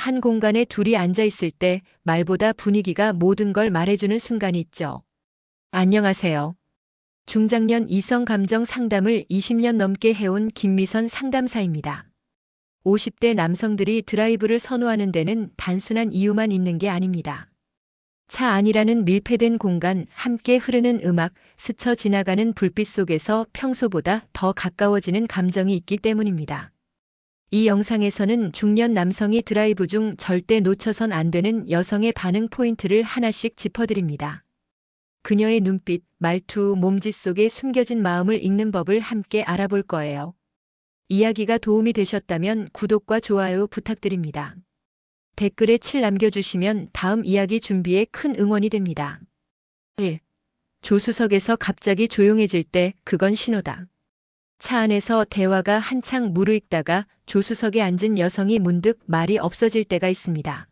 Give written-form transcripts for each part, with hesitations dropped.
한 공간에 둘이 앉아 있을 때 말보다 분위기가 모든 걸 말해주는 순간이 있죠. 안녕하세요. 중장년 이성 감정 상담을 20년 넘게 해온 김미선 상담사입니다. 50대 남성들이 드라이브를 선호하는 데는 단순한 이유만 있는 게 아닙니다. 차 안이라는 밀폐된 공간, 함께 흐르는 음악, 스쳐 지나가는 불빛 속에서 평소보다 더 가까워지는 감정이 있기 때문입니다. 이 영상에서는 중년 남성이 드라이브 중 절대 놓쳐선 안 되는 여성의 반응 포인트를 하나씩 짚어드립니다. 그녀의 눈빛, 말투, 몸짓 속에 숨겨진 마음을 읽는 법을 함께 알아볼 거예요. 이야기가 도움이 되셨다면 구독과 좋아요 부탁드립니다. 댓글에 7 남겨주시면 다음 이야기 준비에 큰 응원이 됩니다. 1. 조수석에서 갑자기 조용해질 때 그건 신호다. 차 안에서 대화가 한창 무르익다가 조수석에 앉은 여성이 문득 말이 없어질 때가 있습니다.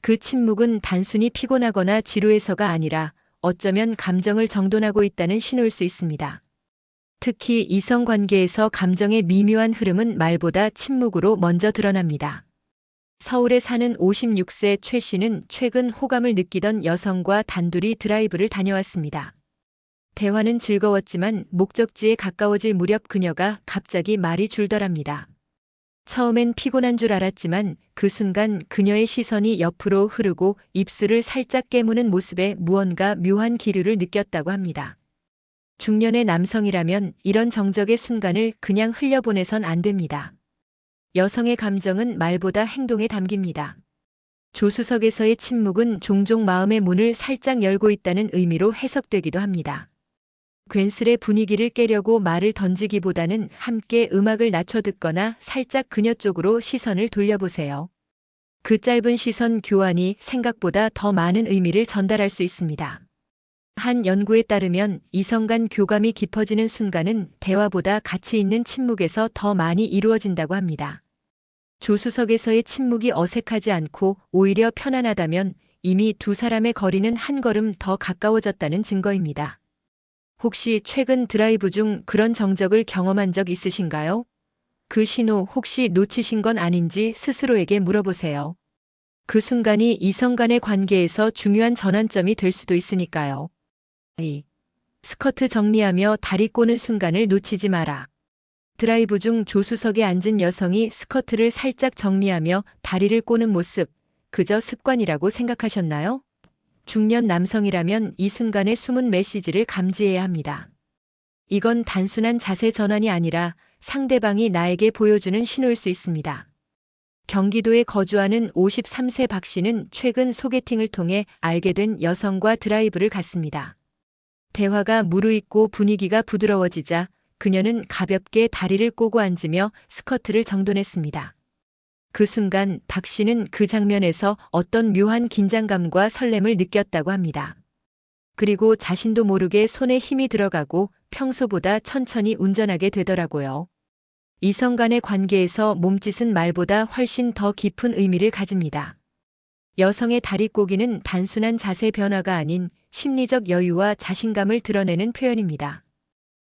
그 침묵은 단순히 피곤하거나 지루해서가 아니라 어쩌면 감정을 정돈하고 있다는 신호일 수 있습니다. 특히 이성 관계에서 감정의 미묘한 흐름은 말보다 침묵으로 먼저 드러납니다. 서울에 사는 56세 최 씨는 최근 호감을 느끼던 여성과 단둘이 드라이브를 다녀왔습니다. 대화는 즐거웠지만 목적지에 가까워질 무렵 그녀가 갑자기 말이 줄더랍니다. 처음엔 피곤한 줄 알았지만 그 순간 그녀의 시선이 옆으로 흐르고 입술을 살짝 깨무는 모습에 무언가 묘한 기류를 느꼈다고 합니다. 중년의 남성이라면 이런 정적의 순간을 그냥 흘려보내선 안 됩니다. 여성의 감정은 말보다 행동에 담깁니다. 조수석에서의 침묵은 종종 마음의 문을 살짝 열고 있다는 의미로 해석되기도 합니다. 괜스레 분위기를 깨려고 말을 던지기보다는 함께 음악을 낮춰 듣거나 살짝 그녀 쪽으로 시선을 돌려보세요. 그 짧은 시선 교환이 생각보다 더 많은 의미를 전달할 수 있습니다. 한 연구에 따르면 이성 간 교감이 깊어지는 순간은 대화보다 가치 있는 침묵에서 더 많이 이루어진다고 합니다. 조수석에서의 침묵이 어색하지 않고 오히려 편안하다면 이미 두 사람의 거리는 한 걸음 더 가까워졌다는 증거입니다. 혹시 최근 드라이브 중 그런 정적을 경험한 적 있으신가요? 그 신호 혹시 놓치신 건 아닌지 스스로에게 물어보세요. 그 순간이 이성 간의 관계에서 중요한 전환점이 될 수도 있으니까요. 2. 스커트 정리하며 다리 꼬는 순간을 놓치지 마라. 드라이브 중 조수석에 앉은 여성이 스커트를 살짝 정리하며 다리를 꼬는 모습, 그저 습관이라고 생각하셨나요? 중년 남성이라면 이 순간의 숨은 메시지를 감지해야 합니다. 이건 단순한 자세 전환이 아니라 상대방이 나에게 보여주는 신호일 수 있습니다. 경기도에 거주하는 53세 박 씨는 최근 소개팅을 통해 알게 된 여성과 드라이브를 갔습니다. 대화가 무르익고 분위기가 부드러워지자 그녀는 가볍게 다리를 꼬고 앉으며 스커트를 정돈했습니다. 그 순간 박 씨는 그 장면에서 어떤 묘한 긴장감과 설렘을 느꼈다고 합니다. 그리고 자신도 모르게 손에 힘이 들어가고 평소보다 천천히 운전하게 되더라고요. 이성 간의 관계에서 몸짓은 말보다 훨씬 더 깊은 의미를 가집니다. 여성의 다리 꼬기는 단순한 자세 변화가 아닌 심리적 여유와 자신감을 드러내는 표현입니다.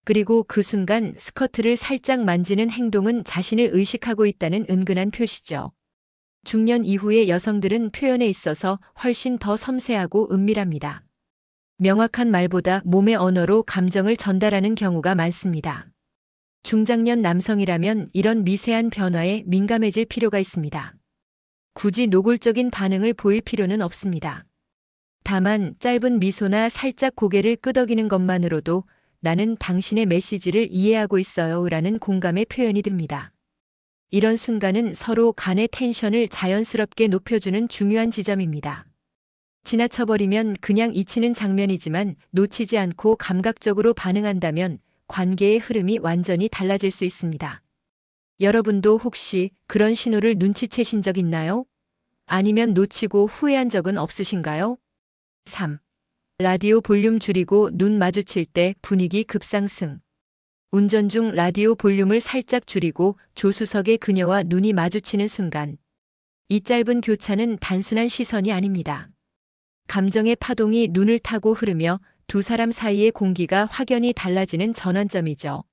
그리고 그 순간 스커트를 살짝 만지는 행동은 자신을 의식하고 있다는 은근한 표시죠. 중년 이후의 여성들은 표현에 있어서 훨씬 더 섬세하고 은밀합니다. 명확한 말보다 몸의 언어로 감정을 전달하는 경우가 많습니다. 중장년 남성이라면 이런 미세한 변화에 민감해질 필요가 있습니다. 굳이 노골적인 반응을 보일 필요는 없습니다. 다만 짧은 미소나 살짝 고개를 끄덕이는 것만으로도 나는 당신의 메시지를 이해하고 있어요 라는 공감의 표현이 됩니다. 이런 순간은 서로 간의 텐션을 자연스럽게 높여주는 중요한 지점입니다. 지나쳐버리면 그냥 잊히는 장면이지만 놓치지 않고 감각적으로 반응한다면 관계의 흐름이 완전히 달라질 수 있습니다. 여러분도 혹시 그런 신호를 눈치채신 적 있나요? 아니면 놓치고 후회한 적은 없으신가요? 3. 라디오 볼륨 줄이고 눈 마주칠 때 분위기 급상승. 운전 중 라디오 볼륨을 살짝 줄이고 조수석의 그녀와 눈이 마주치는 순간. 이 짧은 교차는 단순한 시선이 아닙니다. 감정의 파동이 눈을 타고 흐르며 두 사람 사이의 공기가 확연히 달라지는 전환점이죠.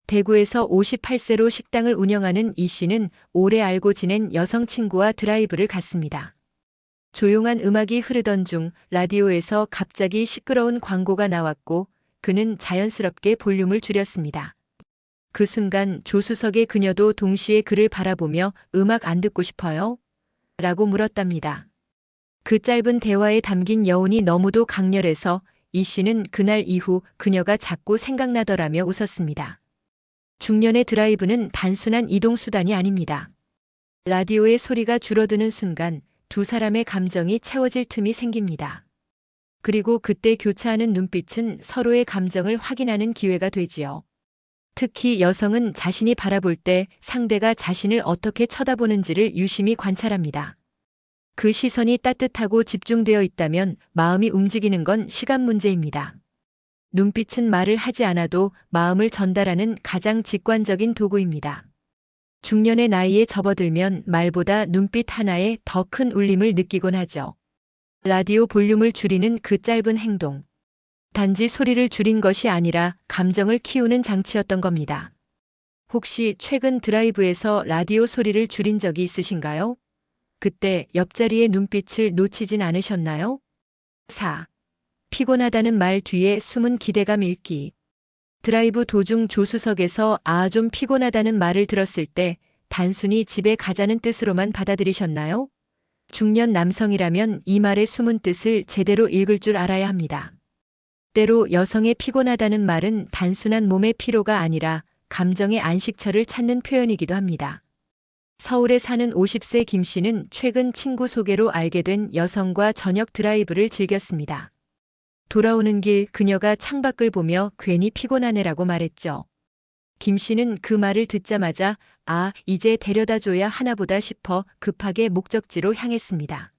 대구에서 58세로 식당을 운영하는 이 씨는 오래 알고 지낸 여성 친구와 드라이브를 갔습니다. 조용한 음악이 흐르던 중 라디오에서 갑자기 시끄러운 광고가 나왔고 그는 자연스럽게 볼륨을 줄였습니다. 그 순간 조수석의 그녀도 동시에 그를 바라보며 음악 안 듣고 싶어요? 라고 물었답니다. 그 짧은 대화에 담긴 여운이 너무도 강렬해서 이 씨는 그날 이후 그녀가 자꾸 생각나더라며 웃었습니다. 중년의 드라이브는 단순한 이동수단이 아닙니다. 라디오의 소리가 줄어드는 순간 두 사람의 감정이 채워질 틈이 생깁니다. 그리고 그때 교차하는 눈빛은 서로의 감정을 확인하는 기회가 되지요. 특히 여성은 자신이 바라볼 때 상대가 자신을 어떻게 쳐다보는지를 유심히 관찰합니다. 그 시선이 따뜻하고 집중되어 있다면 마음이 움직이는 건 시간 문제입니다. 눈빛은 말을 하지 않아도 마음을 전달하는 가장 직관적인 도구입니다. 중년의 나이에 접어들면 말보다 눈빛 하나에 더 큰 울림을 느끼곤 하죠. 라디오 볼륨을 줄이는 그 짧은 행동. 단지 소리를 줄인 것이 아니라 감정을 키우는 장치였던 겁니다. 혹시 최근 드라이브에서 라디오 소리를 줄인 적이 있으신가요? 그때 옆자리의 눈빛을 놓치진 않으셨나요? 4. 피곤하다는 말 뒤에 숨은 기대감 읽기. 드라이브 도중 조수석에서 좀 피곤하다는 말을 들었을 때 단순히 집에 가자는 뜻으로만 받아들이셨나요? 중년 남성이라면 이 말의 숨은 뜻을 제대로 읽을 줄 알아야 합니다. 때로 여성의 피곤하다는 말은 단순한 몸의 피로가 아니라 감정의 안식처를 찾는 표현이기도 합니다. 서울에 사는 50세 김 씨는 최근 친구 소개로 알게 된 여성과 저녁 드라이브를 즐겼습니다. 돌아오는 길 그녀가 창밖을 보며 괜히 피곤하네라고 말했죠. 김 씨는 그 말을 듣자마자 이제 데려다 줘야 하나보다 싶어 급하게 목적지로 향했습니다.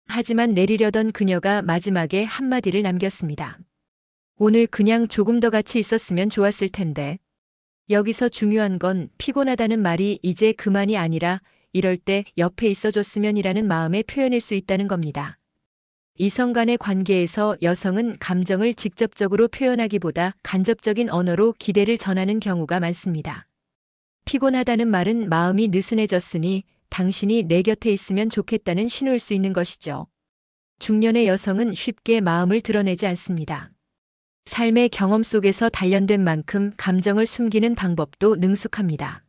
하지만 내리려던 그녀가 마지막에 한마디를 남겼습니다. 오늘 그냥 조금 더 같이 있었으면 좋았을 텐데. 여기서 중요한 건 피곤하다는 말이 이제 그만이 아니라 이럴 때 옆에 있어줬으면이라는 마음의 표현일 수 있다는 겁니다. 이성 간의 관계에서 여성은 감정을 직접적으로 표현하기보다 간접적인 언어로 기대를 전하는 경우가 많습니다. 피곤하다는 말은 마음이 느슨해졌으니 당신이 내 곁에 있으면 좋겠다는 신호일 수 있는 것이죠. 중년의 여성은 쉽게 마음을 드러내지 않습니다. 삶의 경험 속에서 단련된 만큼 감정을 숨기는 방법도 능숙합니다.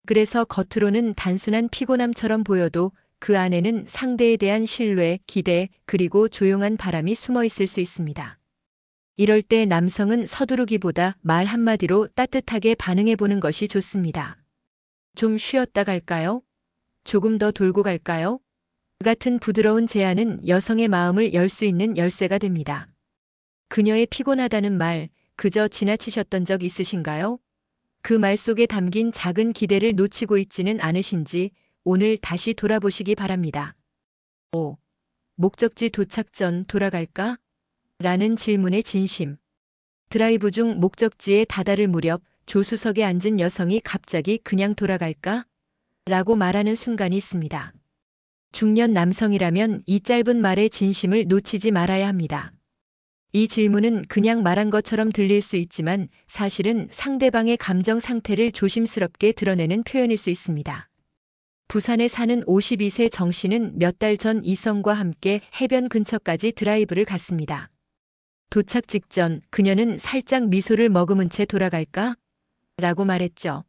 그래서 겉으로는 단순한 피곤함처럼 보여도 그 안에는 상대에 대한 신뢰, 기대, 그리고 조용한 바람이 숨어 있을 수 있습니다. 이럴 때 남성은 서두르기보다 말 한마디로 따뜻하게 반응해 보는 것이 좋습니다. 좀 쉬었다 갈까요? 조금 더 돌고 갈까요? 같은 부드러운 제안은 여성의 마음을 열 수 있는 열쇠가 됩니다. 그녀의 피곤하다는 말, 그저 지나치셨던 적 있으신가요? 그 말 속에 담긴 작은 기대를 놓치고 있지는 않으신지 오늘 다시 돌아보시기 바랍니다. 5. 목적지 도착 전 돌아갈까? 라는 질문의 진심. 드라이브 중 목적지에 다다를 무렵 조수석에 앉은 여성이 갑자기 그냥 돌아갈까? 라고 말하는 순간이 있습니다. 중년 남성이라면 이 짧은 말의 진심을 놓치지 말아야 합니다. 이 질문은 그냥 말한 것처럼 들릴 수 있지만 사실은 상대방의 감정 상태를 조심스럽게 드러내는 표현일 수 있습니다. 부산에 사는 52세 정 씨는 몇 달 전 이성과 함께 해변 근처까지 드라이브를 갔습니다. 도착 직전 그녀는 살짝 미소를 머금은 채 돌아갈까? 라고 말했죠.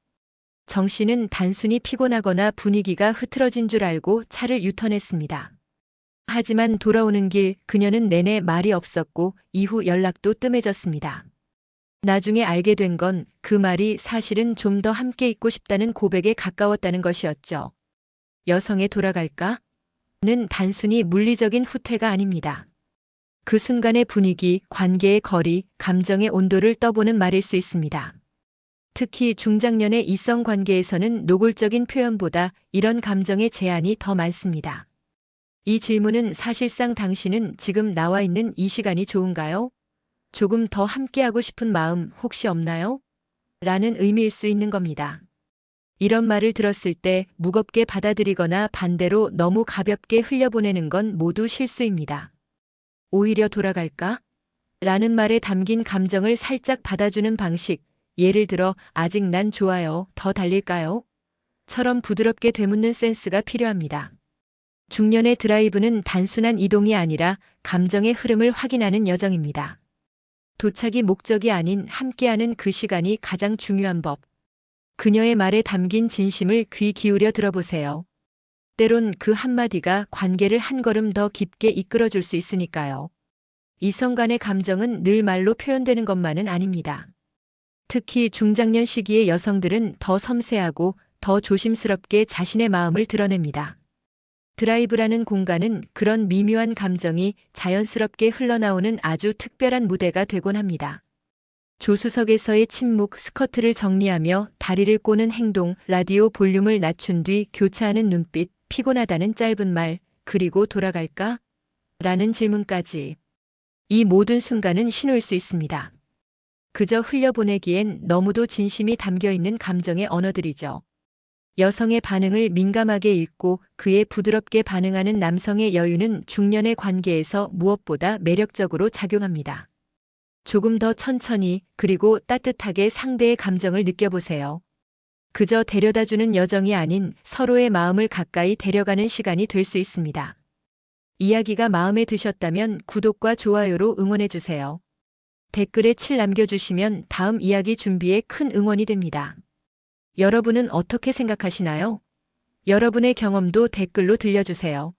정 씨는 단순히 피곤하거나 분위기가 흐트러진 줄 알고 차를 유턴했습니다. 하지만 돌아오는 길 그녀는 내내 말이 없었고 이후 연락도 뜸해졌습니다. 나중에 알게 된 건 그 말이 사실은 좀 더 함께 있고 싶다는 고백에 가까웠다는 것이었죠. 여성의 돌아갈까? 는 단순히 물리적인 후퇴가 아닙니다. 그 순간의 분위기, 관계의 거리, 감정의 온도를 떠보는 말일 수 있습니다. 특히 중장년의 이성 관계에서는 노골적인 표현보다 이런 감정의 제한이 더 많습니다. 이 질문은 사실상 당신은 지금 나와 있는 이 시간이 좋은가요? 조금 더 함께하고 싶은 마음 혹시 없나요? 라는 의미일 수 있는 겁니다. 이런 말을 들었을 때 무겁게 받아들이거나 반대로 너무 가볍게 흘려보내는 건 모두 실수입니다. 오히려 돌아갈까? 라는 말에 담긴 감정을 살짝 받아주는 방식, 예를 들어 아직 난 좋아요. 더 달릴까요? 처럼 부드럽게 되묻는 센스가 필요합니다. 중년의 드라이브는 단순한 이동이 아니라 감정의 흐름을 확인하는 여정입니다. 도착이 목적이 아닌 함께하는 그 시간이 가장 중요한 법. 그녀의 말에 담긴 진심을 귀 기울여 들어보세요. 때론 그 한마디가 관계를 한 걸음 더 깊게 이끌어줄 수 있으니까요. 이성 간의 감정은 늘 말로 표현되는 것만은 아닙니다. 특히 중장년 시기의 여성들은 더 섬세하고 더 조심스럽게 자신의 마음을 드러냅니다. 드라이브라는 공간은 그런 미묘한 감정이 자연스럽게 흘러나오는 아주 특별한 무대가 되곤 합니다. 조수석에서의 침묵, 스커트를 정리하며 다리를 꼬는 행동, 라디오 볼륨을 낮춘 뒤 교차하는 눈빛, 피곤하다는 짧은 말, 그리고 돌아갈까? 라는 질문까지. 이 모든 순간은 신호일 수 있습니다. 그저 흘려보내기엔 너무도 진심이 담겨 있는 감정의 언어들이죠. 여성의 반응을 민감하게 읽고 그에 부드럽게 반응하는 남성의 여유는 중년의 관계에서 무엇보다 매력적으로 작용합니다. 조금 더 천천히 그리고 따뜻하게 상대의 감정을 느껴보세요. 그저 데려다주는 여정이 아닌 서로의 마음을 가까이 데려가는 시간이 될 수 있습니다. 이야기가 마음에 드셨다면 구독과 좋아요로 응원해주세요. 댓글에 7 남겨주시면 다음 이야기 준비에 큰 응원이 됩니다. 여러분은 어떻게 생각하시나요? 여러분의 경험도 댓글로 들려주세요.